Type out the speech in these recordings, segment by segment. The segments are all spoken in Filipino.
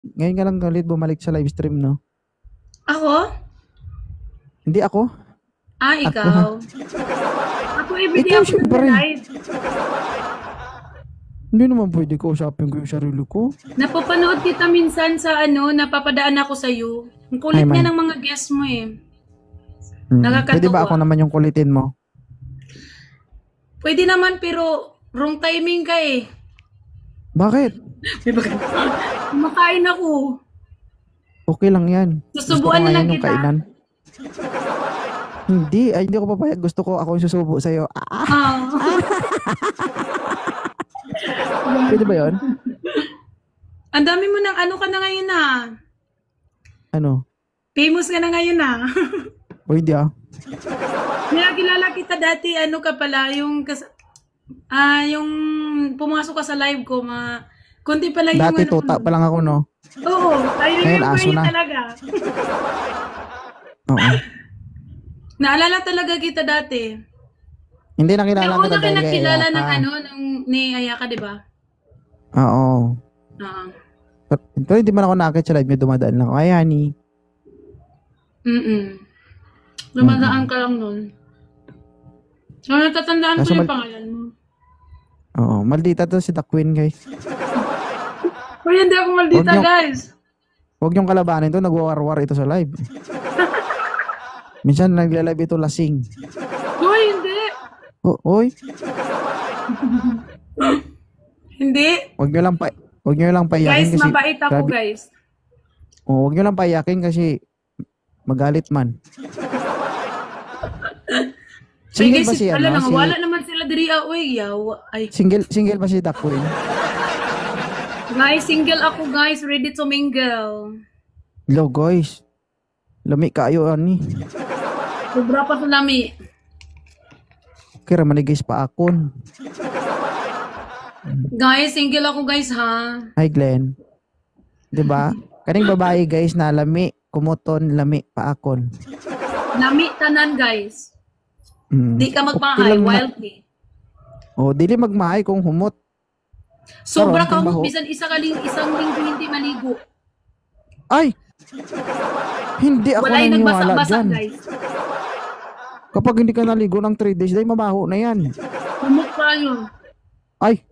Ngayon ka lang ulit bumalik sa live stream, no? Ako? Hindi ako. Ako. Ikaw. Ako everyday Ikaw ako syempre. nagla-live. Hindi naman pwede ko usapin ko yung sarili ko. Napapanood kita minsan sa napapadaan ako sa'yo. Ang Ay kulit nga man. ng mga guests mo eh. Pwede ba ako Nakakatuwa. naman yung kulitin mo? Pwede naman pero wrong timing ka eh. Bakit? May baga- Kumakain ako. Okay lang yan. Gusto ko Susubuan na lang ngayon yung kita. kainan. Hindi ako papayag. Gusto ko ako yung susubo sa'yo. Ah. Pwede ba yun? Ang dami mo ng ano ka na ngayon Ano? Famous ka na ngayon O hindi ah. Nakilala kita dati, ka pala, yung pumasok ka sa live ko, konti pala yung Dati tuta pa lang ako, no? Oo, ayun Ngayon yung aso brain na. talaga. Oo. Naalala talaga kita dati. Hindi Pero nakilala una kita ka dahil kay nakilala Ayaka. ni Ayaka, di ba? Oo. Oo. Pero hindi man ako nakakit sa live niya, dumadaan lang ako. Ay, honey. Dumadaan ka lang nun. So, natatandaan ko Kaso yung pangalan mo. Oo. Maldita to si The Queen, guys. Uy, hindi ako maldita, Huwag niyo- guys. Huwag niyong kalabanin to. Nagwawar-war ito sa live. Minsan nagla-live ito lasing. Uy, hindi. Oy. Hindi. Huwag niyo lang paiyakin Guys, kasi mabait ako, grabe. guys. Huwag niyo lang paiyakin kasi magalit man. Single Guys, ba si ano? Si wala naman sila diri uy, yawa. Ay, single ba si The Queen? guys, single ako, guys, ready to mingle. Hello, guys. Lami kayo ani. Sobra pa sa lami. Kira man ni guys pa akon. Guys, single ako, guys, ha? Hi Glenn. 'Di ba? Kaning babae guys na lami, kumuton, lami pa akon. Lami tanan, guys. Di ka Okay magmahay, lang na. wildly. Oh, dili magmahay kung humot. Sobra Karon, ka baho. bisan isang linggo hindi maligo. Ay! Hindi ako Walay naniniwala nagbasa-basa, dyan. guys. Kapag hindi ka naligo ng 3 days, dahil mabaho na yan. Humot pa yun. Ay!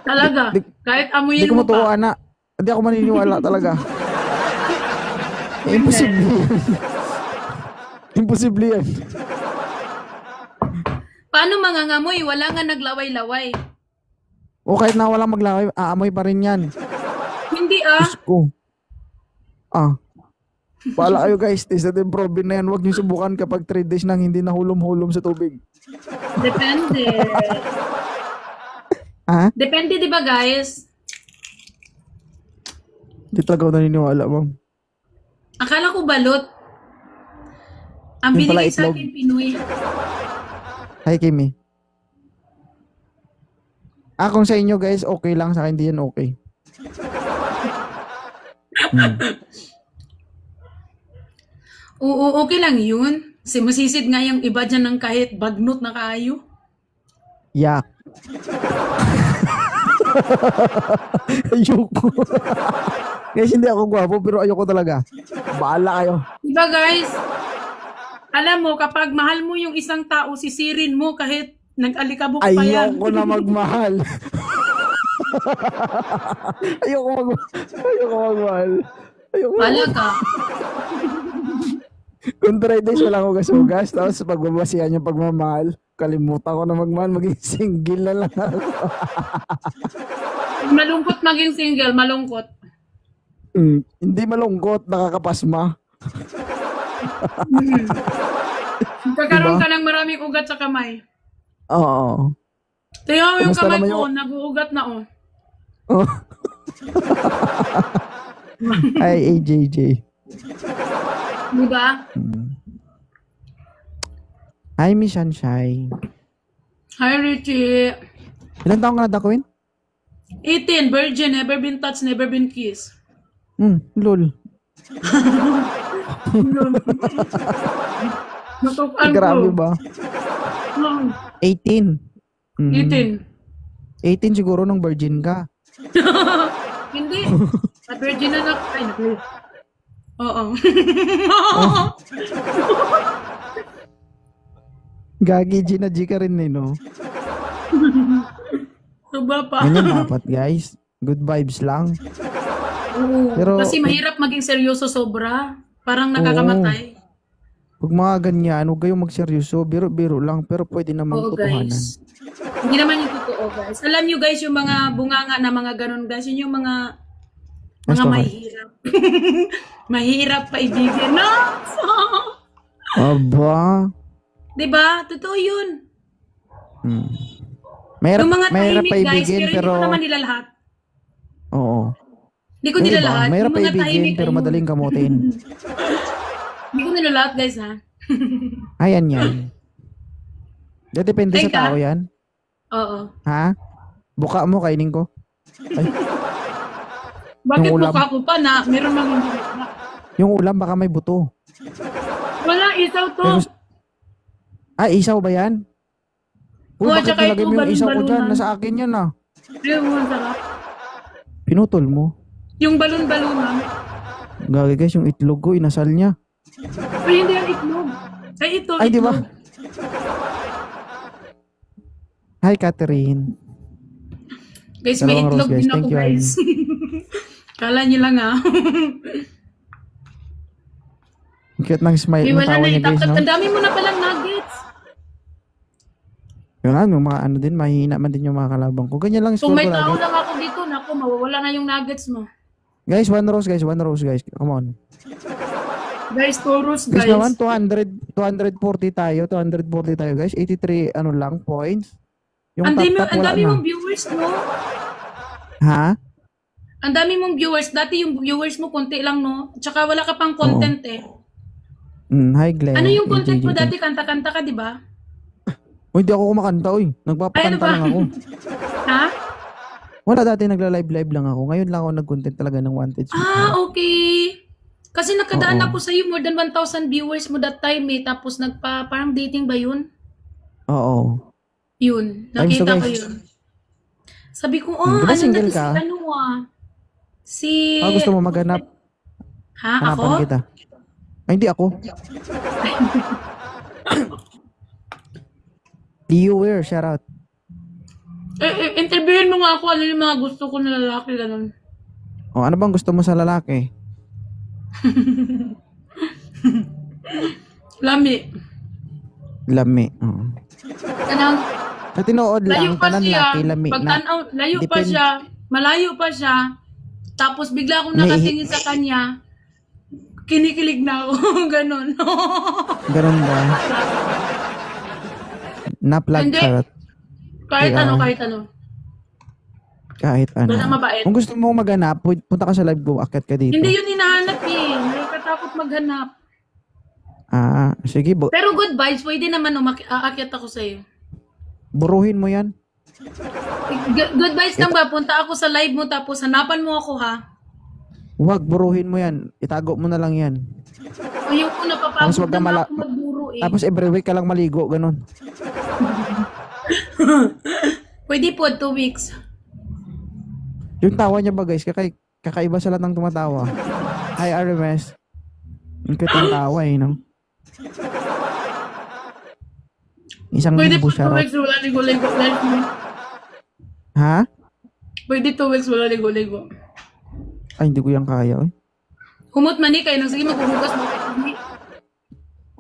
Talaga. Kahit Hindi amuyin ko mo matuwa pa. na. Hindi ako maniniwala talaga. Imposible yan. Imposible yan. Paano mangangamoy? Wala nga naglaway-laway. O kahit na walang maglaway, aamoy pa rin yan. Hindi Diyos ko. Pala kayo guys, taste natin probe na yan. Huwag niyo subukan kapag 3 days nang hindi nahulom-hulom sa tubig. Depende. Ha? Depende, di ba, guys? Hindi talaga ako naniniwala, ma'am. Akala ko balot. Ang Yung pala binigay sa itlog. akin, Pinoy. Hi, Kimi. Kung sa inyo guys, okay lang. Sa akin, di yan okay. Oo, okay lang yun. Masisid nga yung iba dyan ng kahit bagnot na kaayo. Yak. Ayoko. Guys, hindi ako gwapo pero ayoko talaga. Bahala kayo. Diba, guys? Alam mo, kapag mahal mo yung isang tao, sisirin mo kahit nag-alikabok pa yan. Ayoko na magmahal. Ayoko magmahal. Ayoko. Wala ka. Kung 3 days wala ako gasugas, tapos pagbabasihan yung pagmamahal, kalimutan ko na magmahal, maging single na lang ako. Malungkot maging single, malungkot. Hindi malungkot, nakakapasma. Kakaroon Diba? ka ng maraming ugat sa kamay. Oo. Tingnan mo yung Kumusta kamay naman ko, yung- nag-uugat na Oh. Hi, AJJ. Diba? Hi, Miss Sunshine. Hi, Richie. Ilan taong ka na, Dakwin? 18, virgin, never been touched, never been kissed. Lol. Natukan ko. Grabe ba? 18. 18. 18 siguro nung virgin ka. Hindi. Sa virgin na na. Ay, naku. Oo. Gagi, G na G ka rin eh, no? Suba pa. Ganyan dapat, guys. Good vibes lang. Oo. Pero- Kasi mahirap maging seryoso sobra. Parang nakakamatay. Pag mga ganyan, huwag kayong magseryoso. Biro-biro lang, pero pwede namang Oo, totohanan. guys. Hindi naman yung totoo, guys. Alam nyo, guys, yung mga bunganga na mga ganun, guys, yun yung mga Basta ka. mahirap. Mahirap paibigin. No? Aba. Diba? Totoo yun. Hmm. Mahirap, Yung mga mahirap tahimik, guys, paibigin, pero pero... hindi ko naman nila lahat. Oo. Hindi ko Yung nila iba, lahat. mahirap Yung mga paibigin, tahimik pero ayun. madaling kamutin. Hindi ko nila lahat, guys, ha? Ayan yan. Depende sa Teka. tao yan. Oo. Ha? Buka mo, kainin ko. Ay, Bakit Yung ulam. mukha ko pa na meron mang hindi na? yung ulam baka may buto. Wala, isaw to. Pero, isaw ba yan? Uy, Oo, bakit tsaka nilagay ito, mo yung isaw ko dyan? balon-balunan. Nasa akin yan ah. Yung ang sarap. Pinutol mo. Yung balon-balunan. Gagi guys, yung itlog ko, inasal niya. Ay, hindi ang itlog. Ay, ito, Ay, di itlog. ba? Hi, Catherine. Guys, may Dalawang itlog rose, guys. din ako, Thank you, guys. Kala nyo lang, ha? Ang cute ng smile, Ay, ng wala tawa na. niya guys, no? Ang dami mo na palang nuggets. Yung ano, mga ano din, mahina man din yung mga kalabang ko. Ganyan lang Kung score may ko tao lagi. lang ako dito, naku, mawawala na yung nuggets mo. Guys, one rose guys. Come on. Guys, chorus, Guys guys. naman, 240 tayo. 240 tayo guys. 83 ano lang, points. Yung Ang dami, top ang wala dami na. mong viewers, no? Ha? Ang dami mong viewers. Dati yung viewers mo, konti lang, no? Tsaka wala ka pang content, eh. Hi Glenn. Ano yung content mo AJJ. dati? Kanta-kanta ka, di ba? Uy, di ako kumakanta, uy. Nagpapakanta Ay, ano ba? lang ako. Ha? Wala, dati nagla-live lang ako. Ngayon lang ako nag-content talaga ng wanted. Ah, okay. Kasi nakadaan Oo. ako sa'yo, more than 1,000 viewers mo that time, eh. Tapos parang dating ba yun? Oo. Yun. Ay, so Nakita ko guys. yun. Sabi ko, Di ba ano single dati ka? si ano Si... Gusto mo maghanap? Ha? Ako? Hanapan kita. Ay, hindi ako. Viewer, shout out. Interviewin mo nga ako ano yung mga gusto ko na lalaki, ganun. O, ano bang gusto mo sa lalaki? Lami. Lami. Oo. Kanang, Sa tinood layo lang, pa tanan siya. laki, lami na. Pagtanaw, layo pa Depende. siya. Malayo pa siya. Tapos bigla akong May- nakatingin sa kanya. Kinikilig na ako. Ganun. Ganun ba? Na-plug Hindi. charot. kahit Kaya- ano, kahit ano. Kahit ano. Basta mabait. Kung gusto mo maghanap, punta ka sa live ko, akit ka dito. Hindi yun hinahanap eh. Nakakatakot maghanap. Sige, Pero good vibes, pwede naman aakyat ako sa'yo. buruhin mo yan. Good vibes lang ba? Punta ako sa live mo tapos hanapan mo ako ha. Huwag, buruhin mo yan. Itago mo na lang yan. Ayoko na Tapos papagod wag ka na ako magburo eh. Tapos every week ka lang maligo, ganun. Pwede po 2 weeks. Yung tawa niya ba guys, kakaiba sa lahat ng tumatawa. Hi RMS. Ang cute ng tawa eh, no? Isang Pwede po libo 2 siya. weeks wala ligo-ligo. Live mo. Ha? Pwede 2 weeks wala ligo-ligo. Ay, hindi ko yan kaya. Eh. Humot man eh, kayo nang sige maghuhugas mo.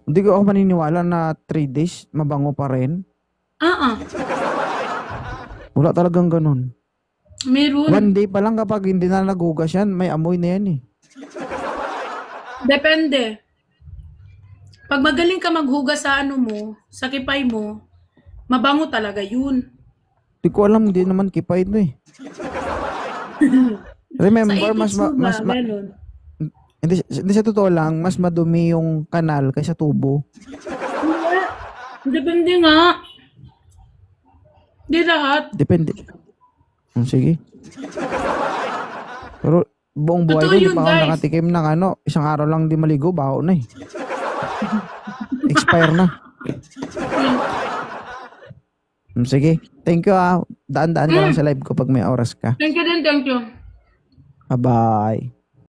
Hindi ko ako maniniwala na 3 days, mabango pa rin. Wala talagang ganun. Meron. 1 day pa lang kapag hindi na naghugas yan, may amoy na yan eh. Depende. Pag magaling ka maghugas sa ano mo, sa kipay mo, mabango talaga yun. Hindi ko alam, hindi naman kipay ito eh. Remember, Meron. hindi sa totoo lang, mas madumi yung kanal kaysa tubo. Depende nga. Di lahat. Depende. Sige. Pero buong buhay Totoo ko, hindi yun, pa ako guys. nakatikim ng isang araw lang di maligo, baho na eh. Expire na. Sige. Thank you ah. Daan-daan ka lang sa live ko pag may oras ka. Thank you din, thank you. Bye-bye.